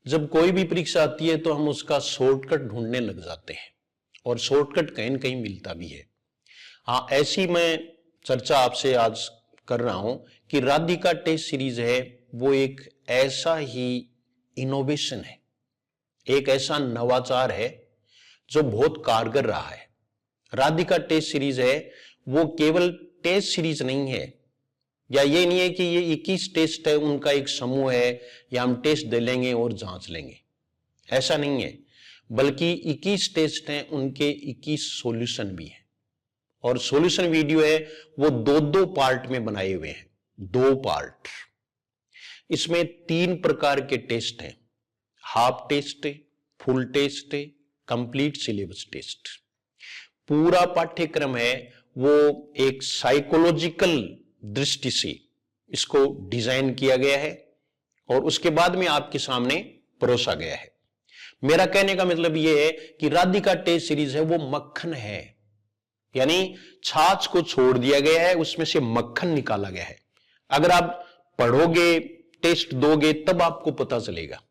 जब कोई भी परीक्षा आती है तो हम उसका शॉर्टकट ढूंढने लग जाते हैं और शॉर्टकट कहीं न कहीं मिलता भी है। हाँ, ऐसी मैं चर्चा आपसे आज कर रहा हूं कि राधिका टेस्ट सीरीज है वो एक ऐसा ही इनोवेशन है, एक ऐसा नवाचार है जो बहुत कारगर रहा है। राधिका टेस्ट सीरीज है वो केवल टेस्ट सीरीज नहीं है, या ये नहीं है कि ये 21 टेस्ट है उनका एक समूह है या हम टेस्ट दे लेंगे और जांच लेंगे, ऐसा नहीं है। बल्कि 21 टेस्ट हैं, उनके 21 सॉल्यूशन भी हैं और सॉल्यूशन वीडियो है वो दो पार्ट में बनाए हुए हैं, 2 पार्ट। इसमें 3 प्रकार के टेस्ट हैं, half test, full test, complete syllabus test. पूरा पाठ्यक्रम है वो एक साइकोलॉजिकल दृष्टि से इसको डिजाइन किया गया है और उसके बाद में आपके सामने परोसा गया है। मेरा कहने का मतलब यह है कि राधिका टेस्ट सीरीज है वो मक्खन है, यानी छाछ को छोड़ दिया गया है, उसमें से मक्खन निकाला गया है। अगर आप पढ़ोगे, टेस्ट दोगे, तब आपको पता चलेगा।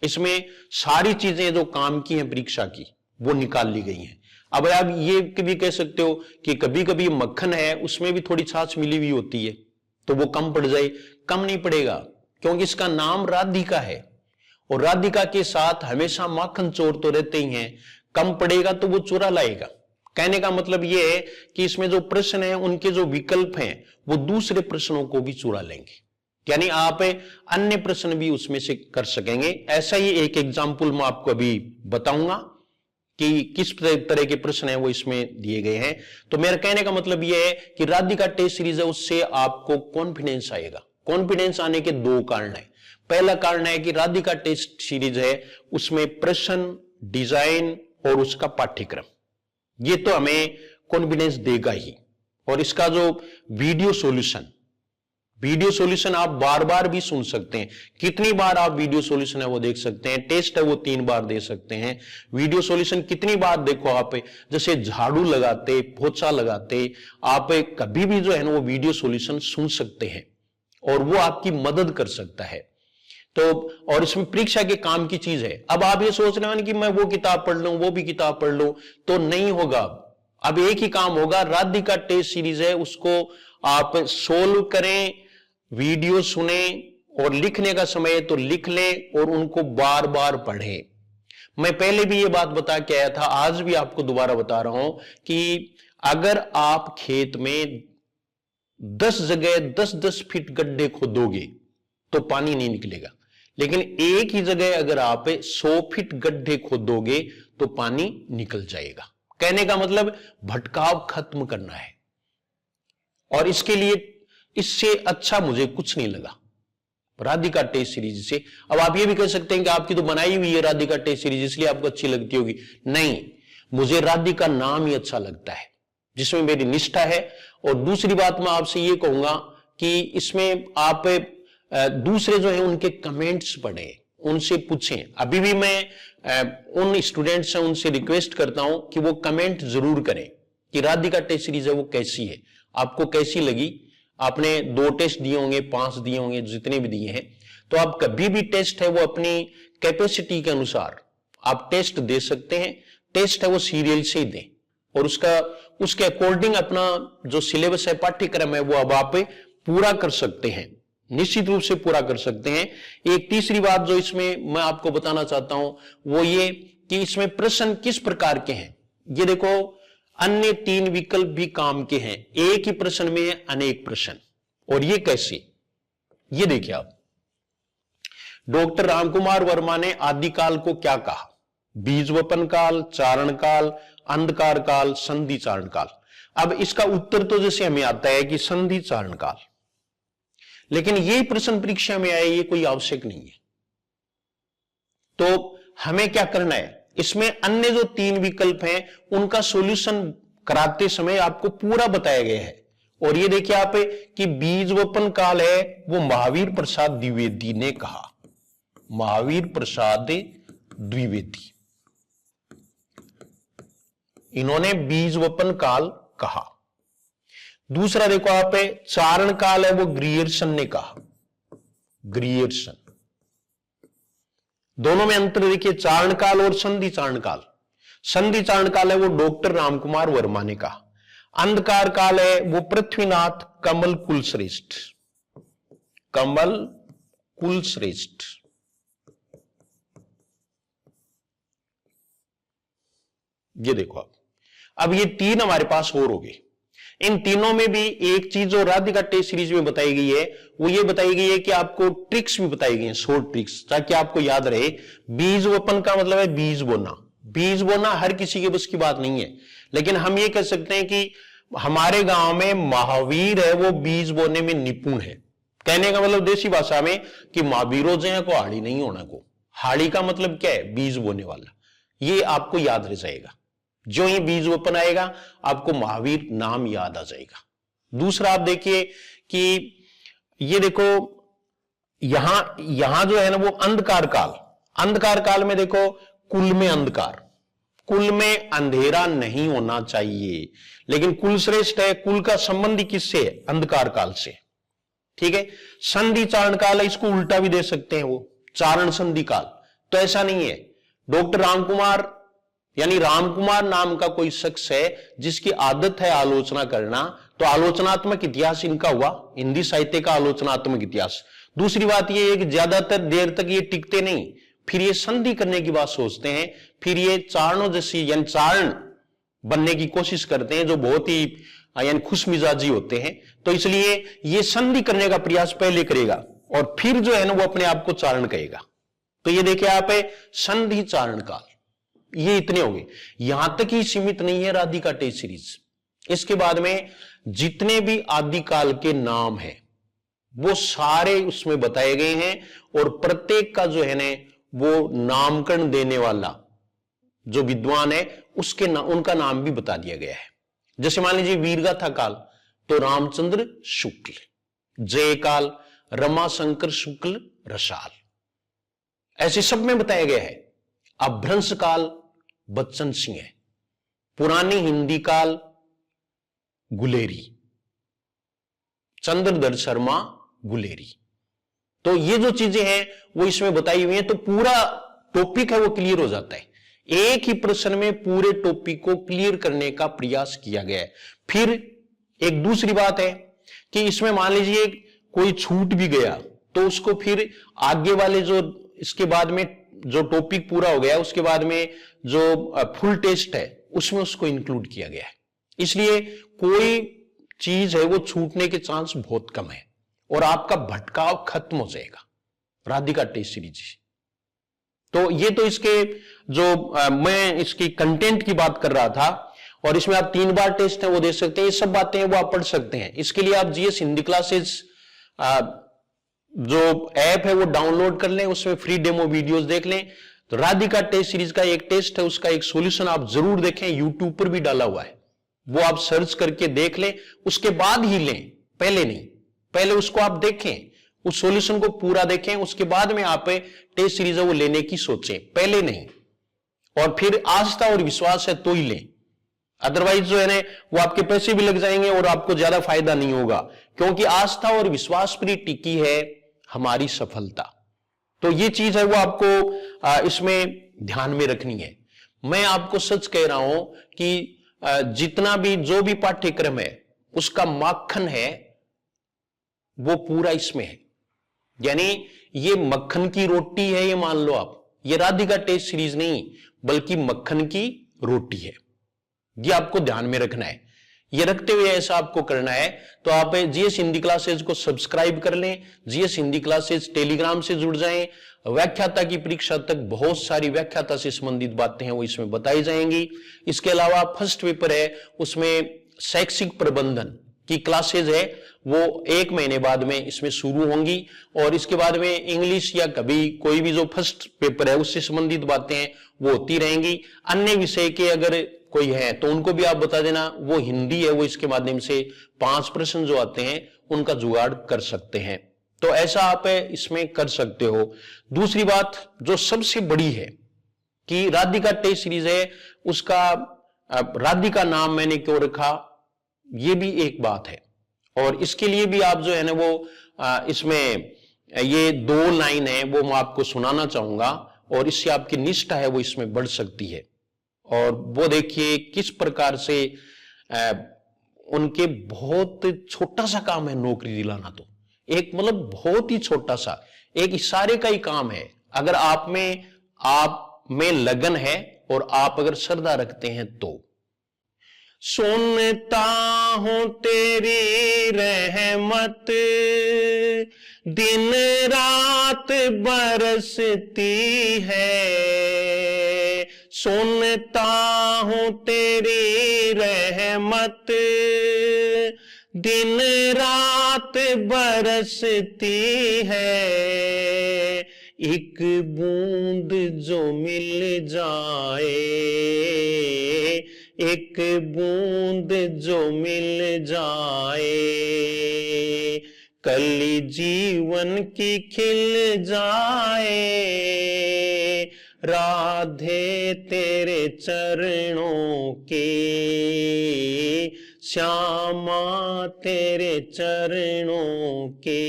इसमें सारी चीजें जो काम की हैं परीक्षा की वो निकाल ली गई हैं। अब आप ये भी कह सकते हो कि कभी कभी मक्खन है उसमें भी थोड़ी छाछ मिली हुई होती है तो वो कम पड़ जाए, कम नहीं पड़ेगा क्योंकि इसका नाम राधिका है और राधिका के साथ हमेशा माखन चोर तो रहते ही हैं। कम पड़ेगा तो वो चुरा लाएगा। कहने का मतलब ये है कि इसमें जो प्रश्न है उनके जो विकल्प हैं वो दूसरे प्रश्नों को भी चुरा लेंगे, यानी आप अन्य प्रश्न भी उसमें से कर सकेंगे। ऐसा ही एक एग्जाम्पल मैं आपको अभी बताऊंगा कि किस तरह के प्रश्न है वो इसमें दिए गए हैं। तो मेरा कहने का मतलब यह है कि राधिका टेस्ट सीरीज है उससे आपको कॉन्फिडेंस आएगा। कॉन्फिडेंस आने के 2 कारण है। पहला कारण है कि राधिका टेस्ट सीरीज है उसमें प्रश्न, डिजाइन और उसका पाठ्यक्रम, ये तो हमें कॉन्फिडेंस देगा ही। और इसका जो वीडियो सॉल्यूशन आप बार बार भी सुन सकते हैं। कितनी बार आप वीडियो सॉल्यूशन है वो देख सकते हैं। टेस्ट है वो 3 बार दे सकते हैं। वीडियो सॉल्यूशन कितनी बार देखो आप, जैसे झाड़ू लगाते, पोछा लगाते, आप कभी भी जो है ना वो वीडियो सॉल्यूशन सुन सकते हैं और वो आपकी मदद कर सकता है। तो और इसमें परीक्षा के काम की चीज है। अब आप ये सोच रहे हैं कि मैं वो किताब पढ़ लूं, वो भी किताब पढ़ लूं, तो नहीं होगा। अब एक ही काम होगा, राधिका टेस्ट सीरीज है उसको आप सोल्व करें, वीडियो सुने और लिखने का समय तो लिख लें और उनको बार बार पढ़ें। मैं पहले भी ये बात बता के आया था, आज भी आपको दोबारा बता रहा हूं कि अगर आप खेत में 10 जगह 10-10 फीट गड्ढे खोदोगे तो पानी नहीं निकलेगा, लेकिन एक ही जगह अगर आप 100 फीट गड्ढे खोदोगे तो पानी निकल जाएगा। कहने का मतलब भटकाव खत्म करना है और इसके लिए इससे अच्छा मुझे कुछ नहीं लगा राधिका टेस्ट सीरीज से। अब आप ये भी कह सकते हैं कि आपकी तो बनाई हुई है राधिका टेस्ट सीरीज इसलिए आपको अच्छी लगती होगी। नहीं, मुझे राधिका नाम ही अच्छा लगता है जिसमें मेरी निष्ठा है। और दूसरी बात मैं आपसे ये कहूंगा कि इसमें आप दूसरे जो है उनके कमेंट्स पढ़ें, उनसे पूछें। अभी भी मैं उन स्टूडेंट्स से उनसे रिक्वेस्ट करता हूं कि वो कमेंट जरूर करें कि राधिका टेस्ट सीरीज है वो कैसी है, आपको कैसी लगी। आपने 2 टेस्ट दिए होंगे, 5 दिए होंगे, जितने भी दिए हैं, तो आप कभी भी टेस्ट है वो अपनी कैपेसिटी के अनुसार आप टेस्ट दे सकते हैं। टेस्ट है वो सीरियल से ही दें और उसके अकॉर्डिंग अपना जो सिलेबस है, पाठ्यक्रम है, वो अब आप पूरा कर सकते हैं, निश्चित रूप से पूरा कर सकते हैं। एक तीसरी बात जो इसमें मैं आपको बताना चाहता हूं वो ये कि इसमें प्रश्न किस प्रकार के हैं। ये देखो, अन्य 3 विकल्प भी काम के हैं, एक ही प्रश्न में है अनेक प्रश्न। और ये कैसे, ये देखिए आप, डॉक्टर रामकुमार वर्मा ने आदिकाल को क्या कहा? बीजवपन काल, चारण काल, अंधकार काल, संधि चारण काल। अब इसका उत्तर तो जैसे हमें आता है कि संधि चारण काल, लेकिन ये प्रश्न परीक्षा में आए ये कोई आवश्यक नहीं है। तो हमें क्या करना है, इसमें अन्य जो 3 विकल्प हैं उनका सॉल्यूशन कराते समय आपको पूरा बताया गया है। और ये देखिए आप कि बीजवपन काल है वो महावीर प्रसाद द्विवेदी ने कहा, महावीर प्रसाद द्विवेदी, इन्होंने बीजवपन काल कहा। दूसरा देखो आप, चारण काल है वो ग्रियर्सन ने कहा, ग्रियर्सन। दोनों में अंतर देखिए, चारण काल और संधि चारण काल। संधि चारण काल है वो डॉक्टर रामकुमार वर्मा ने कहा। अंधकार काल है वो पृथ्वीनाथ कमल कुलश्रेष्ठ, कमल कुलश्रेष्ठ। ये देखो आप, अब ये तीन हमारे पास और हो गए। इन तीनों में भी एक चीज जो राधिका टेस्ट सीरीज में बताई गई है वो ये बताई गई है कि आपको ट्रिक्स भी बताई गई हैं, शॉर्ट ट्रिक्स, ताकि आपको याद रहे। बीज वपन का मतलब है बीज बोना। बीज बोना हर किसी के बस की बात नहीं है, लेकिन हम ये कह सकते हैं कि हमारे गांव में महावीर है वो बीज बोने में निपुण है। कहने का मतलब देसी भाषा में कि महावीरों जो को हाड़ी नहीं होना को। हाड़ी का मतलब क्या है? बीज बोने वाला। ये आपको याद रह जाएगा। जो ही बीज वपन आएगा आपको महावीर नाम याद आ जाएगा। दूसरा आप देखिए कि ये देखो यहां जो है ना वो अंधकार काल। अंधकार काल में देखो कुल में अंधकार, कुल में अंधेरा नहीं होना चाहिए, लेकिन कुल श्रेष्ठ है। कुल का संबंधी किससे है? अंधकार काल से। ठीक है। संधि चारण काल है, इसको उल्टा भी दे सकते हैं, वो चारण संधि काल। तो ऐसा नहीं है। डॉक्टर रामकुमार यानी रामकुमार नाम का कोई शख्स है जिसकी आदत है आलोचना करना, तो आलोचनात्मक इतिहास इनका हुआ, हिंदी साहित्य का आलोचनात्मक इतिहास। दूसरी बात यह है कि ज्यादातर देर तक ये टिकते नहीं, फिर ये संधि करने की बात सोचते हैं, फिर ये चारणों जैसी यानी चारण बनने की कोशिश करते हैं, जो बहुत ही यानी खुश मिजाजी होते हैं। तो इसलिए ये संधि करने का प्रयास पहले करेगा और फिर जो है ना वो अपने आप को चारण कहेगा। तो ये देखिए आप है संधि चारण काल। ये इतने हो गए, यहां तक ही सीमित नहीं है राधिका टेस्ट सीरीज। इसके बाद में जितने भी आदिकाल के नाम हैं वो सारे उसमें बताए गए हैं, और प्रत्येक का जो है ना वो नामकरण देने वाला जो विद्वान है उसके उनका नाम भी बता दिया गया है। जैसे मान लीजिए वीरगाथा काल तो रामचंद्र शुक्ल, जय काल रमाशंकर शुक्ल रसाल, ऐसे सब में बताया गया है। अभ्रंश काल बच्चन सिंह है, पुरानी हिंदी काल गुलेरी, चंद्रधर शर्मा गुलेरी। तो ये जो चीजें हैं वो इसमें बताई हुई हैं, तो पूरा टॉपिक है वो क्लियर हो जाता है। एक ही प्रश्न में पूरे टॉपिक को क्लियर करने का प्रयास किया गया है। फिर एक दूसरी बात है कि इसमें मान लीजिए कोई छूट भी गया तो उसको फिर आगे वाले जो इसके बाद में जो टॉपिक पूरा हो गया उसके बाद में जो फुल टेस्ट है उसमें उसको इंक्लूड किया गया है। इसलिए कोई चीज है वो छूटने के चांस बहुत कम है और आपका भटकाव खत्म हो जाएगा राधिका टेस्ट सीरीज। तो ये तो इसके जो मैं इसकी कंटेंट की बात कर रहा था, और इसमें आप 3 बार टेस्ट है वो दे सकते हैं। ये सब बातें हैं वो आप पढ़ सकते हैं। इसके लिए आप जीएस हिंदी क्लासेस जो ऐप है वो डाउनलोड कर लें, उसमें फ्री डेमो वीडियोस देख लें। तो राधिका टेस्ट सीरीज का एक टेस्ट है, उसका एक सॉल्यूशन आप जरूर देखें, यूट्यूब पर भी डाला हुआ है, वो आप सर्च करके देख लें, उसके बाद ही लें, पहले नहीं। पहले उसको आप देखें, उस सॉल्यूशन को पूरा देखें, उसके बाद में आप टेस्ट सीरीज है वो लेने की सोचें, पहले नहीं। और फिर आस्था और विश्वास है तो ही लें, अदरवाइज जो है ना वो आपके पैसे भी लग जाएंगे और आपको ज्यादा फायदा नहीं होगा, क्योंकि आस्था और विश्वास पर ही टिकी है हमारी सफलता। तो ये चीज है वो आपको इसमें ध्यान में रखनी है। मैं आपको सच कह रहा हूं कि जितना भी जो भी पाठ्यक्रम है उसका माखन है वो पूरा इसमें है। यानी ये मक्खन की रोटी है, ये मान लो आप, ये राधिका टेस्ट सीरीज नहीं बल्कि मक्खन की रोटी है। ये आपको ध्यान में रखना है। ये रखते हुए ऐसा आपको करना है तो आप जीएस हिंदी क्लासेस को सब्सक्राइब कर लें, जीएस हिंदी क्लासेस टेलीग्राम से जुड़ जाएं। व्याख्याता की परीक्षा तक बहुत सारी व्याख्याता से संबंधित बातें हैं वो इसमें बताई जाएंगी। इसके अलावा फर्स्ट पेपर है उसमें शैक्षिक प्रबंधन की क्लासेज है वो 1 महीने बाद में इसमें शुरू होंगी, और इसके बाद में इंग्लिश या कभी कोई भी जो फर्स्ट पेपर है उससे संबंधित बातें हैं वो होती रहेंगी। अन्य विषय के अगर कोई है तो उनको भी आप बता देना, वो हिंदी है वो इसके माध्यम से 5 प्रश्न जो आते हैं उनका जुगाड़ कर सकते हैं। तो ऐसा आप इसमें कर सकते हो। दूसरी बात जो सबसे बड़ी है कि राधिका टेस्ट सीरीज है उसका राधिका नाम मैंने क्यों रखा, ये भी एक बात है। और इसके लिए भी आप जो है ना वो इसमें ये 2 लाइन है वो मैं आपको सुनाना चाहूंगा, और इससे आपकी निष्ठा है वो इसमें बढ़ सकती है। और वो देखिए किस प्रकार से उनके बहुत छोटा सा काम है नौकरी दिलाना, तो एक मतलब बहुत ही छोटा सा एक इशारे का ही काम है। अगर आप में लगन है और आप अगर श्रद्धा रखते हैं तो। सुनता हूं तेरी रहमत दिन रात बरसती है, सुनता हूं तेरी रहमत दिन रात बरसती है, एक बूंद जो मिल जाए, एक बूंद जो मिल जाए, कली जीवन की खिल जाए, राधे तेरे चरणों की, श्यामा तेरे चरणों की,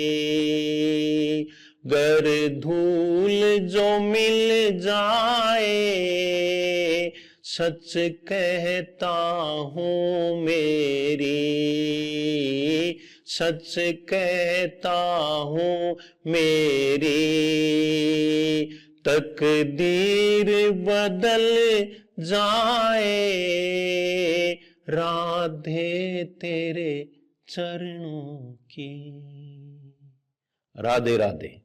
गर धूल जो मिल जाए, सच कहता हूं मेरी, सच कहता हूं मेरी, तकदीर बदल जाए, राधे तेरे चरणों की। राधे राधे।